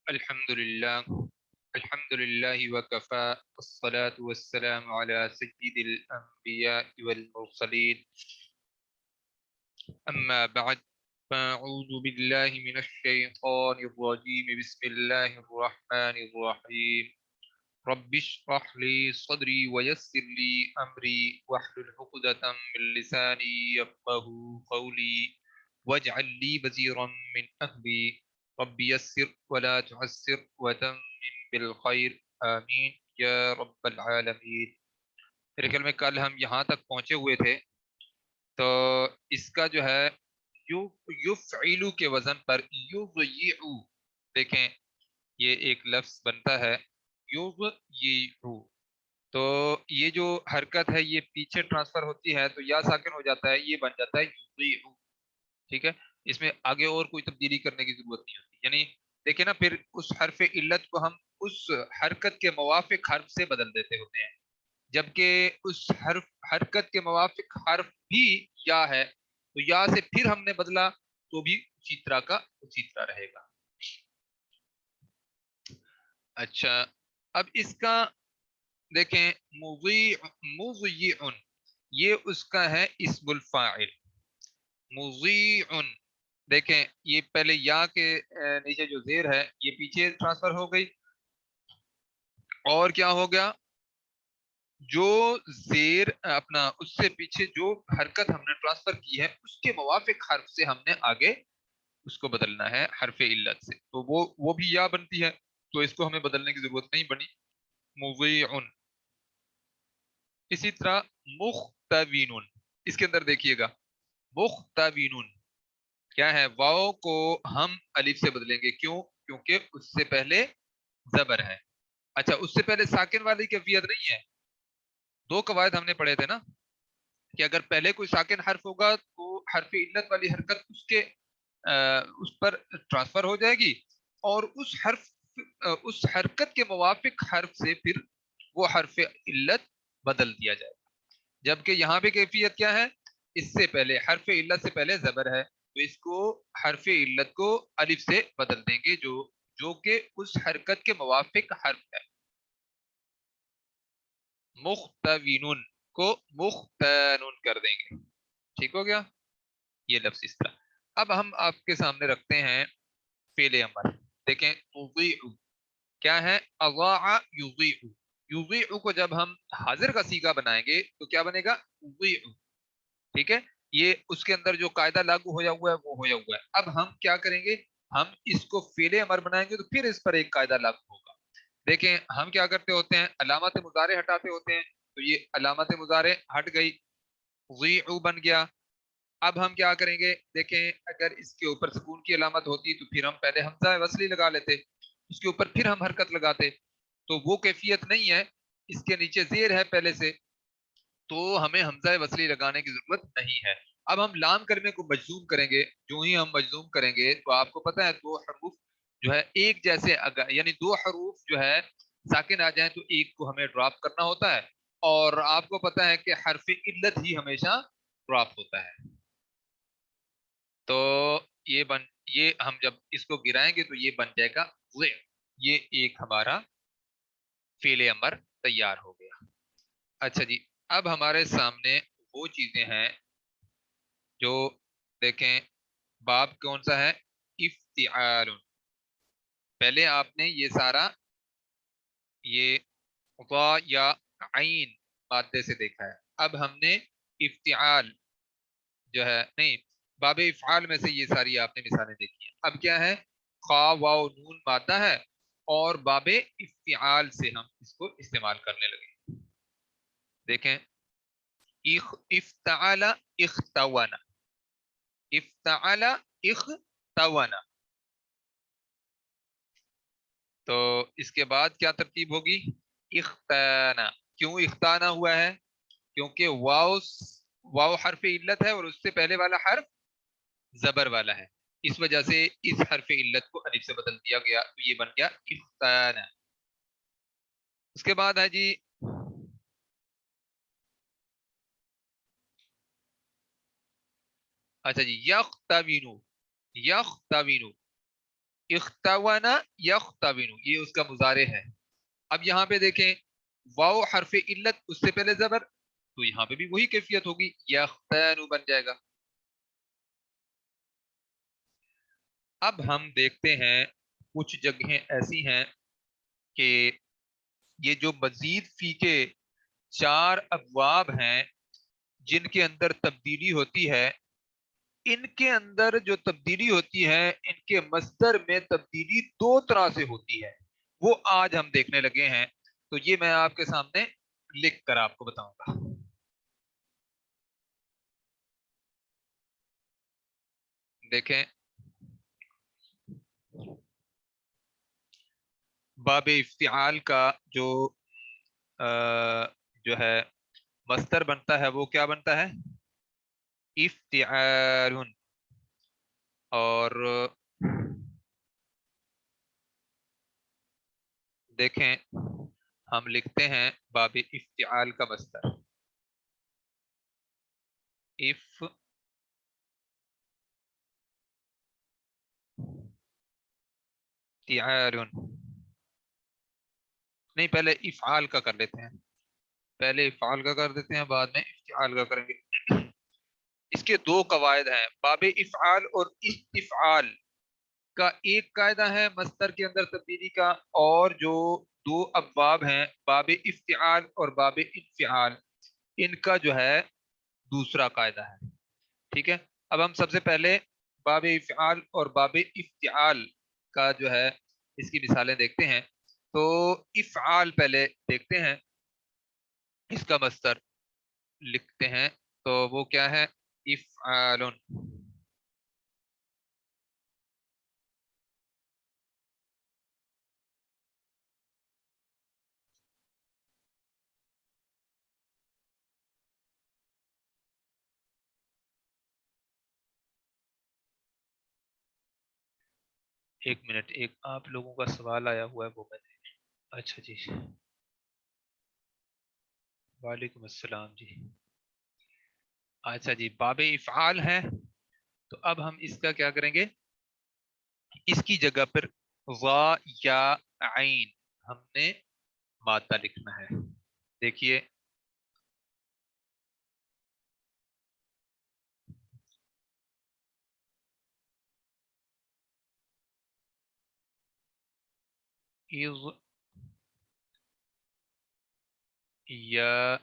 الحمد لله الحمد لله وكفى والصلاة والسلام على سيد الأنبياء والمرسلين أما بعد فأعوذ بالله من الشيطان الرجيم بسم الله الرحمن الرحيم رب اشرح لي صدري ويسر لي أمري واحلل عقدة من لساني يفقه قولي واجعل لي وزيرا من أهلي رب يسر ولا تعسر وتمم بالخير آمین یا رب العالمین۔ میرے خیال میں کل ہم یہاں تک پہنچے ہوئے تھے، تو اس کا جو ہے یفعلو کے وزن پر یضیعو، دیکھیں یہ ایک لفظ بنتا ہے یضیعو، تو یہ جو حرکت ہے یہ پیچھے ٹرانسفر ہوتی ہے تو یا ساکن ہو جاتا ہے، یہ بن جاتا ہے یضیعو، ٹھیک ہے۔ اس میں آگے اور کوئی تبدیلی کرنے کی ضرورت نہیں ہوتی، یعنی دیکھیں نا، پھر اس حرف علت کو ہم اس حرکت کے موافق حرف سے بدل دیتے ہوتے ہیں، جبکہ اس حرکت کے موافق حرف بھی یا ہے، تو یا سے پھر ہم نے بدلا تو بھی اسی طرح کا اسی طرح رہے گا۔ اچھا، اب اس کا دیکھیں مضیع، یہ اس کا ہے اسم الفاعل مضیع، دیکھیں یہ پہلے یا کے نیچے جو زیر ہے یہ پیچھے ٹرانسفر ہو گئی، اور کیا ہو گیا، جو زیر اپنا اس سے پیچھے جو حرکت ہم نے ٹرانسفر کی ہے اس کے موافق حرف سے ہم نے آگے اس کو بدلنا ہے حرف علت سے، تو وہ بھی یا بنتی ہے، تو اس کو ہمیں بدلنے کی ضرورت نہیں بنی، مضیع۔ اسی طرح مختوین، اس کے اندر دیکھیے گا مختوین کیا ہے، واؤ کو ہم الف سے بدلیں گے، کیوں؟ کیونکہ اس سے پہلے زبر ہے۔ اچھا، اس سے پہلے ساکن والی کیفیت نہیں ہے، دو قواعد ہم نے پڑھے تھے نا، کہ اگر پہلے کوئی ساکن حرف ہوگا تو حرف علت والی حرکت اس پر ٹرانسفر ہو جائے گی، اور اس حرکت کے موافق حرف سے پھر وہ حرف علت بدل دیا جائے گا، جبکہ یہاں پہ کیفیت کیا ہے، اس سے پہلے حرف علت سے پہلے زبر ہے، تو اس کو حرف علت کو الف سے بدل دیں گے، جو کہ اس حرکت کے موافق حرف ہے، مختوین کو مختنون کر دیں گے، ٹھیک ہو گیا یہ لفظ اس طرح۔ اب ہم آپ کے سامنے رکھتے ہیں فعل امر، دیکھیں اضیع کیا ہے، اضاع یضیع، یضیع کو جب ہم حاضر کا صیغہ بنائیں گے تو کیا بنے گا، اضیع، ٹھیک ہے، یہ اس کے اندر جو قاعدہ لاگو ہوا ہے وہ ہوا ہے۔ اب ہم کیا کریں گے، ہم اس کو فعل امر بنائیں گے تو پھر اس پر ایک قاعدہ لاگو ہوگا، دیکھیں ہم کیا کرتے ہوتے ہیں، علامت مضارع ہٹاتے ہوتے ہیں، تو یہ علامت مضارع ہٹ گئی، ضیع بن گیا۔ اب ہم کیا کریں گے، دیکھیں اگر اس کے اوپر سکون کی علامت ہوتی تو پھر ہم پہلے حمزہ وصلی لگا لیتے، اس کے اوپر پھر ہم حرکت لگاتے، تو وہ کیفیت نہیں ہے، اس کے نیچے زیر ہے پہلے سے، تو ہمیں حمزہ وصلی لگانے کی ضرورت نہیں ہے۔ اب ہم لام کلمے کو مجزوم کریں گے، جو ہی ہم مجزوم کریں گے تو آپ کو پتہ ہے دو حروف جو ہے ایک جیسے یعنی دو حروف جو ہے ساکن آ جائیں تو ایک کو ہمیں ڈراپ کرنا ہوتا ہے، اور آپ کو پتہ ہے کہ حرف علت ہی ہمیشہ ڈراپ ہوتا ہے، تو یہ ہم جب اس کو گرائیں گے تو یہ بن جائے گا ضع، یہ ایک ہمارا فعل امر تیار ہو گیا۔ اچھا جی، اب ہمارے سامنے وہ چیزیں ہیں جو، دیکھیں باب کون سا ہے، افتعال، پہلے آپ نے یہ سارا یہ ضا یا عین مادے سے دیکھا ہے، اب ہم نے افتعال جو ہے، نہیں، باب افعال میں سے یہ ساری آپ نے مثالیں دیکھی ہیں، اب کیا ہے، خا واو نون مادہ ہے، اور باب افتعال سے ہم اس کو استعمال کرنے لگے، دیکھیں افتعال اختونا، افتعال اختونا، تو اس کے بعد کیا ترتیب ہوگی، اختانا، کیوں اختانا ہوا ہے، کیونکہ واو حرف علت ہے اور اس سے پہلے والا حرف زبر والا ہے، اس وجہ سے اس حرف علت کو الف سے بدل دیا گیا، تو یہ بن گیا اختانا۔ اس کے بعد ہے جی، اچھا جی، یختوینو، یختوینو، اختونا یختون، یہ اس کا مضارع ہے. اب یہاں پہ دیکھیں واو حرف علت، اس سے پہلے زبر، تو یہاں پہ بھی وہی کیفیت ہوگی، یختن بن جائے گا. اب ہم دیکھتے ہیں کچھ جگہیں ایسی ہیں کہ یہ جو مزید فی کے 4 ابواب ہیں جن کے اندر تبدیلی ہوتی ہے، ان کے اندر جو تبدیلی ہوتی ہے ان کے مصدر میں تبدیلی 2 طرح سے ہوتی ہے، وہ آج ہم دیکھنے لگے ہیں. تو یہ میں آپ کے سامنے لکھ کر آپ کو بتاؤں گا. دیکھیں باب افتعال کا جو جو ہے مصدر بنتا ہے وہ کیا بنتا ہے؟ افتعال. اور دیکھیں ہم لکھتے ہیں باب افتعال کا مصدر افتعال. نہیں، پہلے افعال کا کر لیتے ہیں، پہلے افعال کا کر دیتے ہیں، بعد میں افتعال کا کریں گے. اس کے 2 قواعد ہیں باب افعال اور استفعال کا. ایک قاعدہ ہے مصدر کے اندر تبدیلی کا، اور جو 2 ابواب ہیں باب افتعال اور باب انفعال، ان کا جو ہے دوسرا قاعدہ ہے. ٹھیک ہے، اب ہم سب سے پہلے باب افعال اور باب افتعال کا جو ہے اس کی مثالیں دیکھتے ہیں. تو افعال پہلے دیکھتے ہیں، اس کا مصدر لکھتے ہیں تو وہ کیا ہے؟ افعال. 1 منٹ، ایک آپ لوگوں کا سوال آیا ہوا ہے وہ میں نے. اچھا جی، وعلیکم السلام جی. اچھا جی، باب افعال ہے، تو اب ہم اس کا کیا کریں گے؟ اس کی جگہ پر وا یا عین ہم نے مادہ لکھنا ہے. دیکھیے اذ یا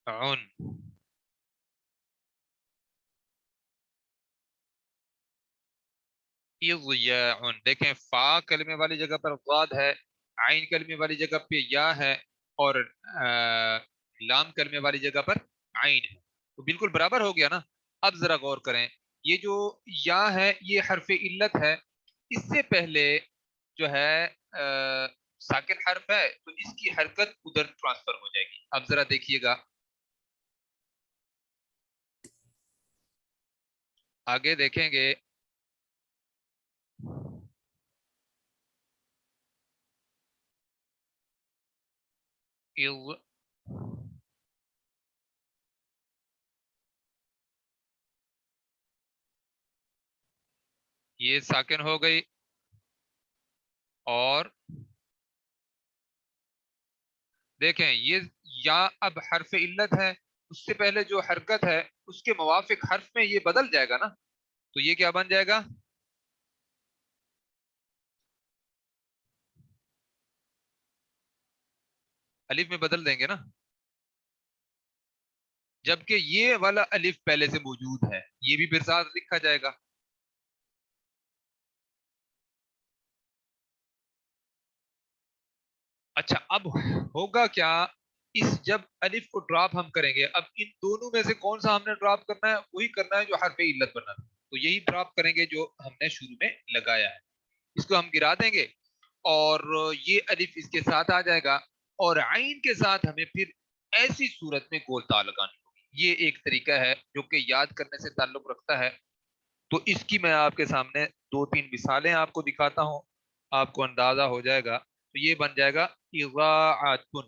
عن، اذ یا عن. دیکھیں فا کلمے والی جگہ پر ضاد ہے، عین کلمے والی جگہ پہ یا ہے، اور لام کلمے والی جگہ پر عین ہے، تو بالکل برابر ہو گیا نا. اب ذرا غور کریں، یہ جو یا ہے یہ حرف علت ہے، اس سے پہلے جو ہے ساکن حرف ہے، تو اس کی حرکت ادھر ٹرانسفر ہو جائے گی. اب ذرا دیکھیے گا آگے دیکھیں گے. اذ یہ ساکن ہو گئی، اور دیکھیں یہ یا اب حرف علت ہے، اس سے پہلے جو حرکت ہے اس کے موافق حرف میں یہ بدل جائے گا نا، تو یہ کیا بن جائے گا؟ الف میں بدل دیں گے نا، جبکہ یہ والا الف پہلے سے موجود ہے، یہ بھی پھر ساتھ لکھا جائے گا. اچھا اب ہوگا کیا، اس جب الف کو ڈراپ ہم کریں گے، اب ان دونوں میں سے کون سا ہم نے ڈراپ کرنا ہے؟ وہی کرنا ہے جو حرف علت بنا تھا، تو یہی ڈراپ کریں گے جو ہم نے شروع میں لگایا ہے. اس کو ہم گرا دیں گے اور یہ الف اس کے ساتھ آ جائے گا، اور عین کے ساتھ ہمیں پھر ایسی صورت میں گول تا لگانی ہوگی. یہ ایک طریقہ ہے جو کہ یاد کرنے سے تعلق رکھتا ہے. تو اس کی میں آپ کے سامنے 2 3 مثالیں آپ کو دکھاتا ہوں، آپ کو اندازہ ہو جائے گا. تو یہ بن جائے گا اضاعتن.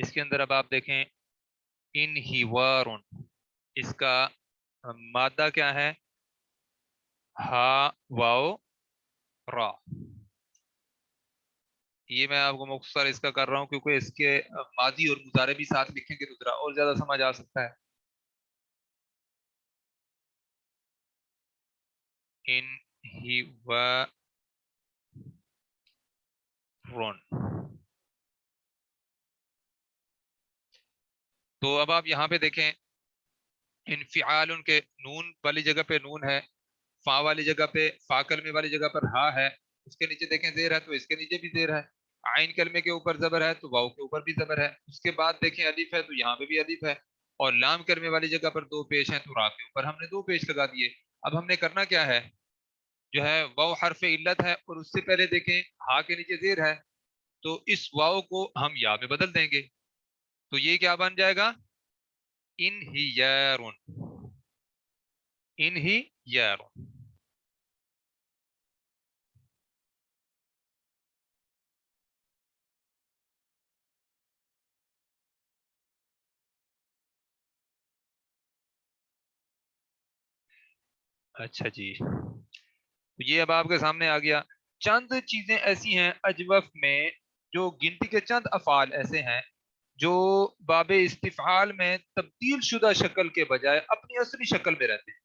اس کے اندر اب آپ دیکھیں انہیوارن، اس کا مادہ کیا ہے؟ ہا واو را. یہ میں آپ کو مختصر اس کا کر رہا ہوں کیونکہ اس کے ماضی اور مضارع بھی ساتھ لکھیں گے تو ذرا اور زیادہ سمجھ آ سکتا ہے. انہیوارن. تو اب آپ یہاں پہ دیکھیں انفعال کے نون والی جگہ پہ نون ہے، فا والی جگہ پہ، فا کلمے والی جگہ پر ہا ہے، اس کے نیچے دیکھیں زیر ہے تو اس کے نیچے بھی زیر ہے، عین کلمے کے اوپر زبر ہے تو واؤ کے اوپر بھی زبر ہے، اس کے بعد دیکھیں الف ہے تو یہاں پہ بھی الف ہے، اور لام کلمے والی جگہ پر دو پیش ہیں تو را کے اوپر ہم نے دو پیش لگا دیے. اب ہم نے کرنا کیا ہے؟ جو ہے واؤ حرف علت ہے اور اس سے پہلے دیکھیں ہا کے نیچے زیر ہے تو اس واؤ کو ہم یا میں بدل دیں گے تو یہ کیا بن جائے گا؟ انہیارن. انہیارن. اچھا جی، تو یہ اب آپ کے سامنے آ گیا. چند چیزیں ایسی ہیں اجوف میں، جو گنتی کے چند افعال ایسے ہیں جو باب استفعال میں تبدیل شدہ شکل کے بجائے اپنی اصلی شکل میں رہتے ہیں.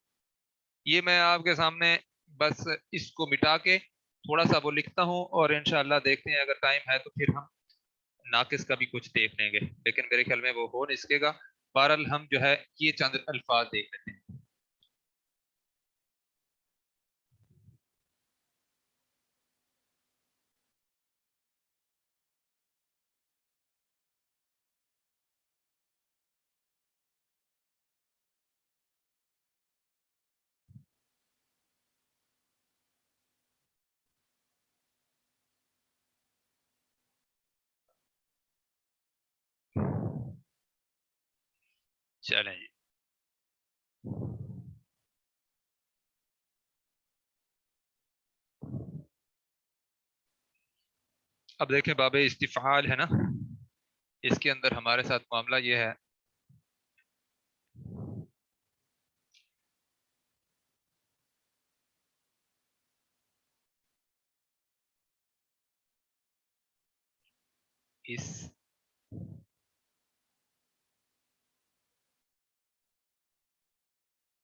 یہ میں آپ کے سامنے بس اس کو مٹا کے تھوڑا سا وہ لکھتا ہوں اور انشاءاللہ دیکھتے ہیں، اگر ٹائم ہے تو پھر ہم ناقص کا بھی کچھ دیکھ لیں گے، لیکن میرے خیال میں وہ ہو نہیں سکے گا. بہرحال ہم جو ہے یہ چند الفاظ دیکھ لیتے ہیں. چلیں جی. اب دیکھیں باب استفعال ہے نا، اس کے اندر ہمارے ساتھ معاملہ یہ ہے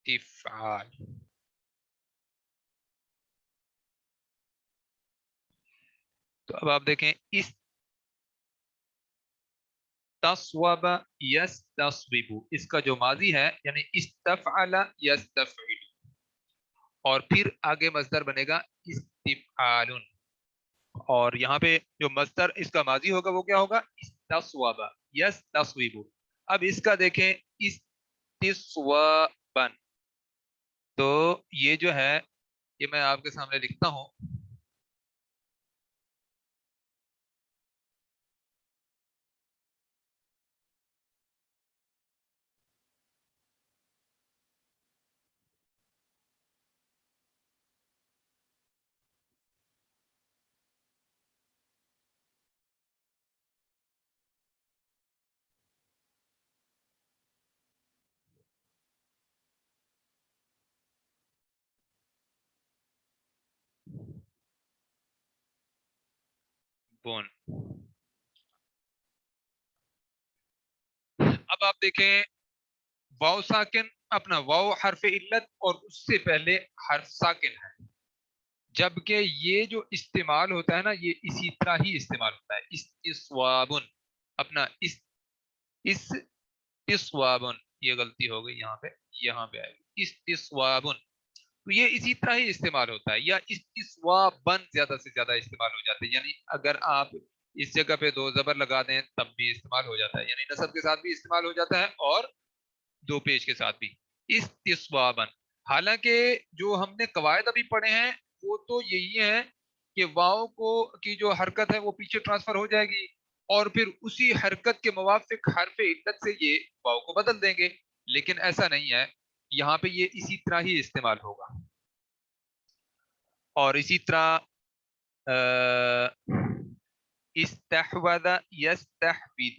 استفعال. تو اب آپ دیکھیں استصوب یستصوب، اس کا جو ماضی ہے یعنی استفعل یستفعل، اور پھر آگے مصدر بنے گا استفعال، اور یہاں پہ جو مصدر اس کا ماضی ہوگا وہ کیا ہوگا؟ استصوب یستصوب. اب اس کا دیکھیں استصوابا، تو یہ جو ہے یہ میں آپ کے سامنے لکھتا ہوں. بون. اب آپ دیکھیں واو ساکن، اپنا واو حرف علت اور اس سے پہلے حرف ساکن ہے، جبکہ یہ جو استعمال ہوتا ہے نا یہ اسی طرح ہی استعمال ہوتا ہے. استصوابن، اپنا استصوابن، یہ غلطی ہو گئی یہاں پہ آئے گی استصوابن، تو یہ اسی طرح ہی استعمال ہوتا ہے، یا استصوابن زیادہ سے زیادہ استعمال ہو جاتا ہے. یعنی اگر آپ اس جگہ پہ دو زبر لگا دیں تب بھی استعمال ہو جاتا ہے، یعنی نصب کے ساتھ بھی استعمال ہو جاتا ہے اور دو پیش کے ساتھ بھی استصوابن. حالانکہ جو ہم نے قواعد ابھی پڑھے ہیں وہ تو یہی ہے کہ واؤ کو کی جو حرکت ہے وہ پیچھے ٹرانسفر ہو جائے گی اور پھر اسی حرکت کے موافق حرف علت سے یہ واؤ کو بدل دیں گے، لیکن ایسا نہیں ہے، یہاں پہ یہ اسی طرح ہی استعمال ہوگا. اور اسی طرح استحوذ یستحوذ،